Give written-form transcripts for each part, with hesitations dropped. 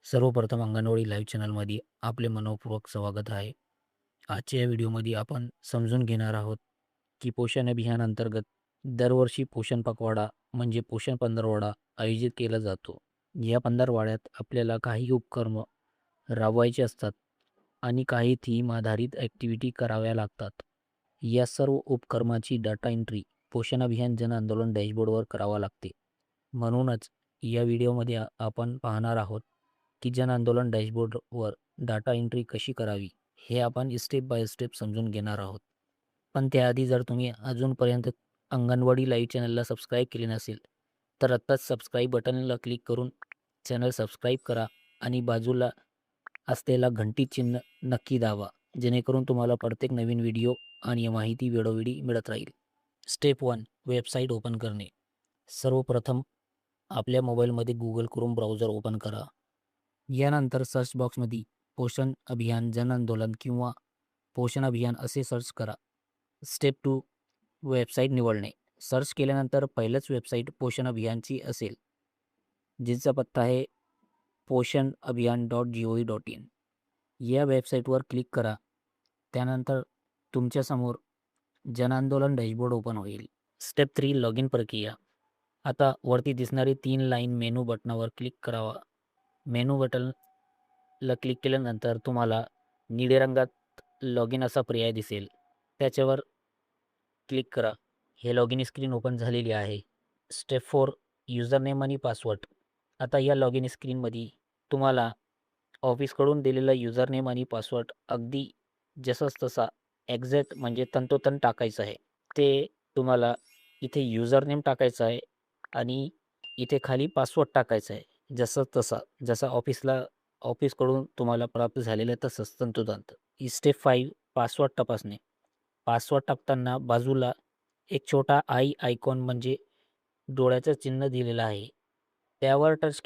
सर्वप्रथम अंगणवाडी लाईव्ह चॅनलमध्ये आपले मनःपूर्वक स्वागत आहे. आजच्या या व्हिडिओमध्ये आपण समजून घेणार आहोत की पोषण अभियान अंतर्गत दरवर्षी पोषण पखवाडा म्हणजे पोषण पंधरवडा आयोजित केला जातो. या पंधरवड्यात आपल्याला काही उपक्रम राबवायचे असतात आणि काही थीम आधारित ॲक्टिव्हिटी कराव्या लागतात. या सर्व उपक्रमाची डाटा एंट्री पोषण अभियान जन आंदोलन डॅशबोर्डवर करावा लागते. म्हणूनच या व्हिडिओमध्ये आपण पाहणार आहोत की जन आंदोलन डॅशबोर्डवर डाटा एंट्री कशी करावी हे आपण स्टेप बाय स्टेप समजून घेणार आहोत. पण त्याआधी जर तुम्ही अजूनपर्यंत अंगणवाडी लाईव्ह चॅनलला सबस्क्राईब केले नसेल तर आत्ताच सबस्क्राईब बटनला क्लिक करून चॅनल सबस्क्राईब करा आणि बाजूला असलेला घंटी चिन्ह नक्की दाबा, जेणेकरून तुम्हाला प्रत्येक नवीन व्हिडिओ आणि माहिती वेळोवेळी मिळत राहील. स्टेप 1, वेबसाईट ओपन करणे. सर्वप्रथम आपल्या मोबाईलमध्ये Google Chrome ब्राउझर ओपन करा. यानंतर सर्च बॉक्समध्ये पोषण अभियान जन आंदोलन किंवा पोषण अभियान असे सर्च करा. स्टेप 2, वेबसाईट निवडणे. सर्च केल्यानंतर पहिलंच वेबसाईट पोषण अभियानची असेल, जिचा पत्ता आहे poshanabhiyan.gov.in. या वेबसाईटवर क्लिक करा. त्यानंतर तुमच्यासमोर जन आंदोलन डॅशबोर्ड ओपन होईल. स्टेप 3, लॉग इन प्रक्रिया. आता वरती दिसणारी 3 लाईन मेनू बटनावर क्लिक करावा. मेनू बटनला क्लिक केल्यानंतर तुम्हाला निळ्या रंगात लॉग इन असा पर्याय दिसेल. त्याच्यावर क्लिक करा. हे लॉग इन स्क्रीन ओपन झालेली आहे. स्टेप 4, युजर नेम आणि पासवर्ड. आता या लॉग इन स्क्रीनमध्ये तुम्हाला ऑफिसकडून दिलेला युजर नेम आणि पासवर्ड अगदी जसाच तसा एक्झॅक्ट म्हणजे तंतोतंत टाकायचं आहे. ते तुम्हाला इथे युजर नेम टाकायचं आहे आणि इथे खाली पासवर्ड टाकायचा आहे. जसा ऑफिसकडून तुम्हाला प्राप्त झालेलं तसंच तंतोतंत. स्टेप 5, पासवर्ड तपासणे. पासवर्ड टाकताना बाजूला एक छोटा आय आयकॉन म्हणजे डोळ्याचं चिन्ह दिलेलं आहे. त्यावर टच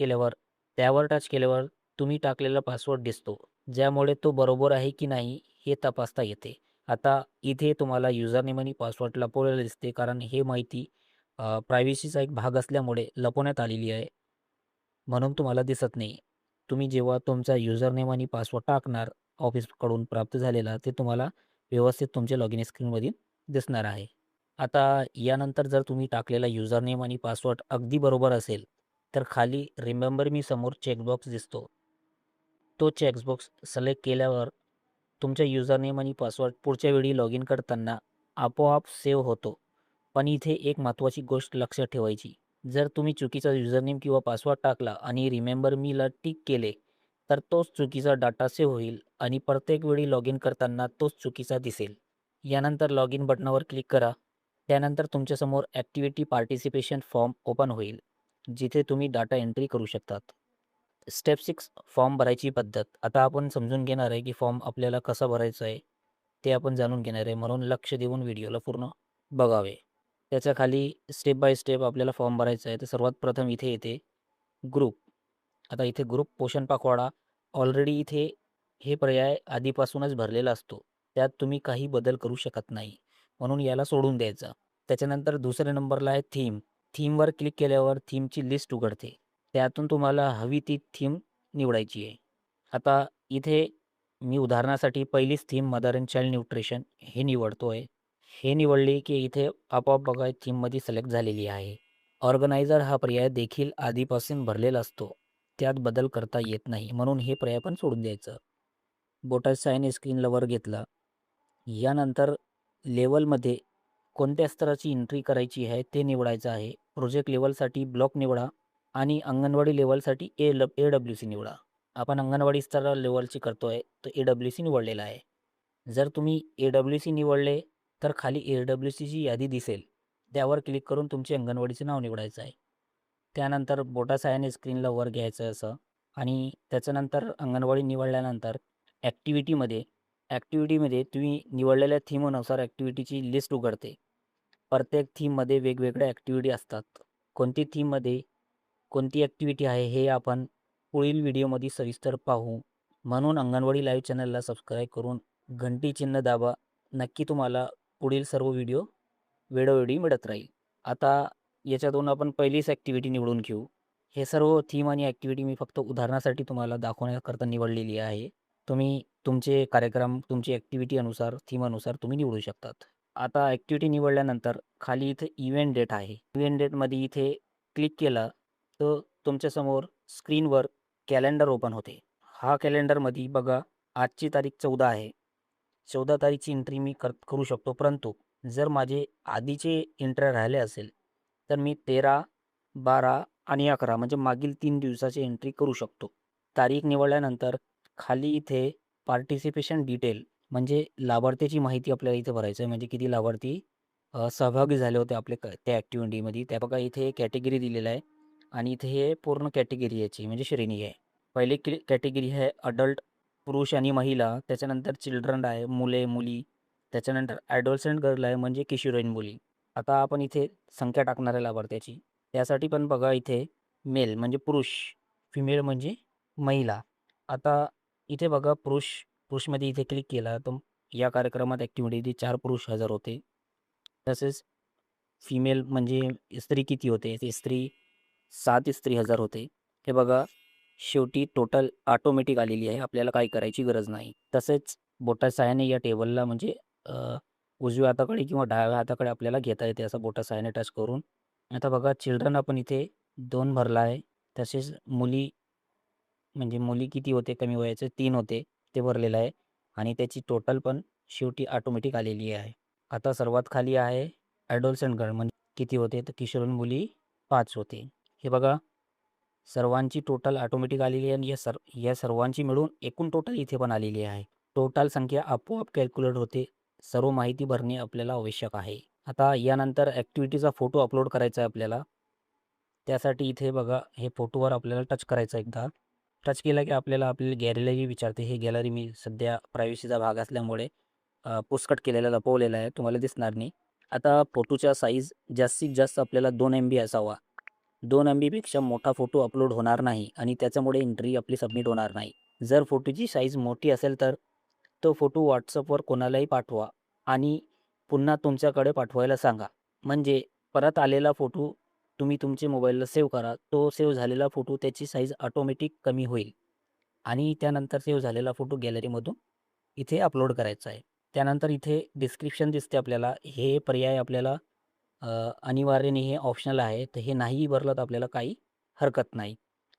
केल्यावर तुम्ही टाकलेला पासवर्ड दिसतो, ज्यामुळे तो बरोबर आहे की नाही हे तपासता येते. आता इथे तुम्हाला युजरनेम आणि पासवर्ड लपवलेलं दिसते, कारण हे माहिती प्रायव्हसीचा एक भाग असल्यामुळे लपवण्यात आलेली आहे, म्हणून तुम्हाला दिसत नाही. तुम्ही जेव्हा तुमचा युजरनेम आणि पासवर्ड टाकणार ऑफिसकडून प्राप्त झालेला, ते तुम्हाला व्यवस्थित तुमच्या लॉग इन स्क्रीनमध्ये दिसणार आहे. आता यानंतर जर तुम्ही टाकलेला युजरनेम आणि पासवर्ड अगदी बरोबर असेल, तर खाली रिमेंबर मी समोर चेकबॉक्स दिसतो. तो चेकबॉक्स सिलेक्ट केल्यावर तुमच्या युजरनेम आणि पासवर्ड पुढच्या वेळी लॉग इन करताना आपोआप सेव्ह होतो. पण इथे एक महत्त्वाची गोष्ट लक्षात ठेवायची. जर तुम्ही चुकीचा युजरनेम किंवा पासवर्ड टाकला आणि रिमेंबर मीला टिक केले, तर तोच चुकीचा डाटा सेव्ह होईल आणि प्रत्येक वेळी लॉग इन करताना तोच चुकीचा दिसेल. यानंतर लॉग इन बटनावर क्लिक करा. त्यानंतर तुमच्यासमोर ॲक्टिव्हिटी पार्टिसिपेशन फॉर्म ओपन होईल, जिथे तुम्ही डाटा एंट्री करू शकतात. स्टेप 6, फॉर्म भरायची पद्धत. आता आपण समजून घेणार आहे की फॉर्म आपल्याला कसा भरायचा आहे, ते आपण जाणून घेणार आहे. म्हणून लक्ष देऊन व्हिडिओला पूर्ण बघावे. त्याच्या खाली स्टेप बाय स्टेप आपल्याला फॉर्म भरायचा आहे. तर सर्वात प्रथम इथे येते ग्रुप. आता इथे ग्रुप पोषण पखवाडा ऑलरेडी इथे हे पर्याय आधीपासूनच भरलेला असतो. त्यात तुम्ही काही बदल करू शकत नाही, म्हणून याला सोडून द्यायचा. त्याच्यानंतर दुसऱ्या नंबरला आहे थीम. थीमवर क्लिक केल्यावर थीमची लिस्ट उघडते. त्यातून तुम्हाला हवी ती थीम निवडायची आहे. आता इथे मी उदाहरणासाठी पहिलीच theme mother and child nutrition हे निवडतो आहे. हे निवडले की इथे आपोआप बघा थीममध्ये सिलेक्ट झालेली आहे. ऑर्गनायझर हा पर्याय देखील आधीपासून भरलेला असतो. त्यात बदल करता येत नाही, म्हणून हे पर्याय पण सोडून द्यायचं. बोटाचा साईन स्क्रीनला वर घेतला. यानंतर लेवलमध्ये कोणत्या स्तराची एंट्री करायची आहे ते निवडायचं आहे. प्रोजेक्ट लेवलसाठी ब्लॉक निवडा आणि अंगणवाडी लेवलसाठी AWC निवडा. आपण अंगणवाडी स्तर लेवलची करतो आहे, तर AWC निवडलेला आहे. जर तुम्ही AWC निवडले तर खाली AWCची यादी दिसेल. त्यावर क्लिक करून तुमचे अंगणवाडीचे नाव निवडायचं आहे. त्यानंतर बोटा साहाय्याने स्क्रीनला वर घ्यायचं असं आणि त्याच्यानंतर अंगणवाडी निवडल्यानंतर ॲक्टिव्हिटीमध्ये तुम्ही निवडलेल्या थीमनुसार ॲक्टिव्हिटीची लिस्ट उघडते. प्रत्येक थीममध्ये वेगवेगळ्या ॲक्टिव्हिटी असतात. कोणती थीममध्ये कोणती ॲक्टिव्हिटी आहे हे आपण पुढील व्हिडिओमध्ये सविस्तर पाहू. म्हणून अंगणवाडी लाईव्ह चॅनलला सबस्क्राईब करून घंटी चिन्ह दाबा. नक्की तुम्हाला पुढील सर्व व्हिडिओ वेळोवेळी मिळत राहील. आता याच्यातून आपण पहिलीच ॲक्टिव्हिटी निवडून घेऊ. हे सर्व थीम आणि ॲक्टिव्हिटी मी फक्त उदाहरणासाठी तुम्हाला दाखवण्याकरता निवडलेली आहे. तुम्ही तुमचे कार्यक्रम, तुमची ॲक्टिव्हिटी अनुसार, थीम अनुसार तुम्ही निवडू शकतात. आता ॲक्टिव्हिटी निवडल्यानंतर खाली इथे इव्हेंट डेट आहे. इव्हेंट डेटमध्ये इथे क्लिक केलं तर तुमच्यासमोर स्क्रीनवर कॅलेंडर ओपन होते. हा कॅलेंडरमध्ये बघा आजची तारीख 14 आहे. 14 तारीखची एंट्री मी करू शकतो, परंतु जर माझे आधीचे एंट्र्या राहिले असेल तर मी 13, 12 आणि 11 म्हणजे मागील 3 दिवसाची एंट्री करू शकतो. तारीख निवडल्यानंतर खाली इथे पार्टिसिपेशन डिटेल म्हणजे लाभार्थ्याची माहिती आपल्याला इथे भरायचं आहे, म्हणजे किती लाभार्थी सहभागी झाले होते आपल्या त्या ॲक्टिव्हिटीमध्ये. त्या बघा इथे कॅटेगरी दिलेला आहे आणि इथे हे पूर्ण कॅटेगरी याची म्हणजे श्रेणी आहे. पहिली कॅटेगरी आहे अडल्ट, पुरुष आणि महिला. त्याच्यानंतर चिल्ड्रन आहे, मुले मुली. त्याच्यानंतर ॲडोलसंट गर्ल आहे म्हणजे किशोरवयीन मुली. आता आपण इथे संख्या टाकणार आहे लाभार्थ्याची. त्यासाठी पण बघा इथे मेल म्हणजे पुरुष, फिमेल म्हणजे महिला. आता इथे बघा पुरुषमध्ये इथे क्लिक केला तर या कार्यक्रमात ॲक्टिव्हिटी 4 पुरुष हजर होते. तसेच फिमेल म्हणजे स्त्री किती होते, ते स्त्री 7 स्त्री हजर होते. हे बघा शेवटी टोटल ऑटोमॅटिक आलेली आहे, आपल्याला काही करायची गरज नाही. तसेच बोटा सहाय्याने या टेबलला म्हणजे उजव्या हाताकडे किंवा डाव्या हाताकडे आपल्याला घेता येते असं बोटा सहाय्याने टच करून. आता बघा चिल्ड्रन आपण इथे 2 भरला आहे. तसेच मुली म्हणजे मुली किती होते कमी वयाचे 3 होते, ते भरलेलं आहे आणि त्याची टोटल पण शेवटी ऑटोमॅटिक आलेली आहे. आता सर्वात खाली आहे ॲडोलसंट गर्ल म्हणजे किती होते, तर किशोरवयीन मुली 5 होते. हे बघा सर्वांची टोटल ऑटोमॅटिक आलेली आहे आणि या सर्वांची मिळून एकूण टोटल इथे पण आलेली आहे. टोटल संख्या आपोआप कॅल्क्युलेट होते. सर्व माहिती भरणे आपल्याला आवश्यक आहे. आता यानंतर ॲक्टिव्हिटीचा फोटो अपलोड करायचा आहे आपल्याला. त्यासाठी इथे बघा हे फोटोवर आपल्याला टच करायचं एकदा. टच केला की आपल्याला आपली गॅलरीही विचारते. हे गॅलरी मी सध्या प्रायव्हसीचा भाग असल्यामुळे पुसकट केलेला लपवलेला आहे, तुम्हाला दिसणार नाही. आता फोटोचा साईज जास्तीत जास्त आपल्याला 2 MB असावा. 2 MBपेक्षा मोठा फोटो अपलोड होणार नाही आणि त्याच्यामुळे एंट्री आपली सबमिट होणार नाही. जर फोटोची साईज मोठी असेल तर तो फोटो WhatsAppवर कोणालाही पाठवा आणि पुन्हा तुमच्याकडे पाठवायला सांगा. म्हणजे परत आलेला फोटो तुम्ही तुमच्या मोबाईलला सेव्ह करा. तो सेव्ह झालेला फोटो त्याची साईज ऑटोमॅटिक कमी होईल आणि त्यानंतर सेव्ह झालेला फोटो गॅलरीमधून इथे अपलोड करायचा आहे. त्यानंतर इथे डिस्क्रिप्शन दिसते आपल्याला. हे पर्याय आपल्याला अनिवार्याने हे ऑप्शनल आहे. तर हे नाही भरलं तर आपल्याला काही हरकत नाही.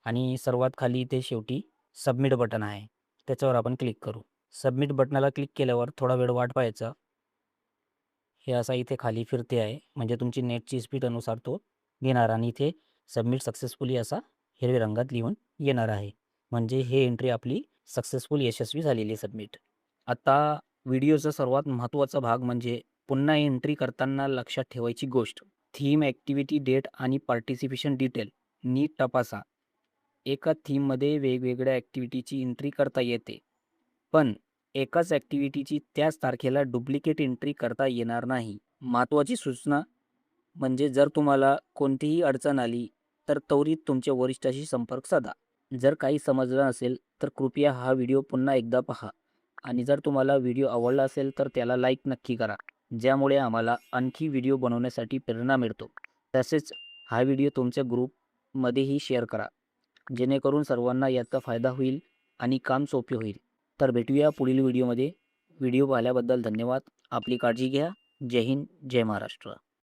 आणि सर्वात खाली इथे शेवटी सबमिट बटन आहे. त्याच्यावर आपण क्लिक करू. सबमिट बटनाला क्लिक केल्यावर थोडा वेळ वाट पाहायचा. हे असा इथे खाली फिरते आहे म्हणजे तुमची नेटची स्पीड अनुसार तो घेणार आणि इथे सबमिट सक्सेसफुली असा हिरव्या रंगात लिहून येणार आहे. म्हणजे हे एंट्री आपली सक्सेसफुल यशस्वी झालेली सबमिट. आता व्हिडिओचा सर्वात महत्त्वाचा भाग म्हणजे पुन्हा एंट्री करताना लक्षात ठेवायची गोष्ट. थीम, ॲक्टिव्हिटी, डेट आणि पार्टिसिपेशन डिटेल नीट तपासा. एका थीममध्ये वेगवेगळ्या ॲक्टिव्हिटीची एंट्री करता येते, पण एकाच ॲक्टिव्हिटीची त्याच तारखेला डुप्लिकेट एंट्री करता येणार नाही. महत्त्वाची सूचना म्हणजे जर तुम्हाला कोणतीही अडचण आली तर त्वरित तुमच्या वरिष्ठाशी संपर्क साधा. जर काही समजलं नसेल तर कृपया हा व्हिडिओ पुन्हा एकदा पहा आणि जर तुम्हाला व्हिडिओ आवडला असेल तर त्याला लाईक नक्की करा, ज्यामुळे आम्हाला आणखी व्हिडिओ बनवण्यासाठी प्रेरणा मिळतो. तसेच हा व्हिडिओ तुमच्या ग्रुपमध्येही शेअर करा, जेणेकरून सर्वांना याचा फायदा होईल आणि काम सोपे होईल. तर भेटूया पुढील व्हिडिओमध्ये. व्हिडिओ पाहिल्याबद्दल धन्यवाद. आपली काळजी घ्या. जय हिंद, जय महाराष्ट्र.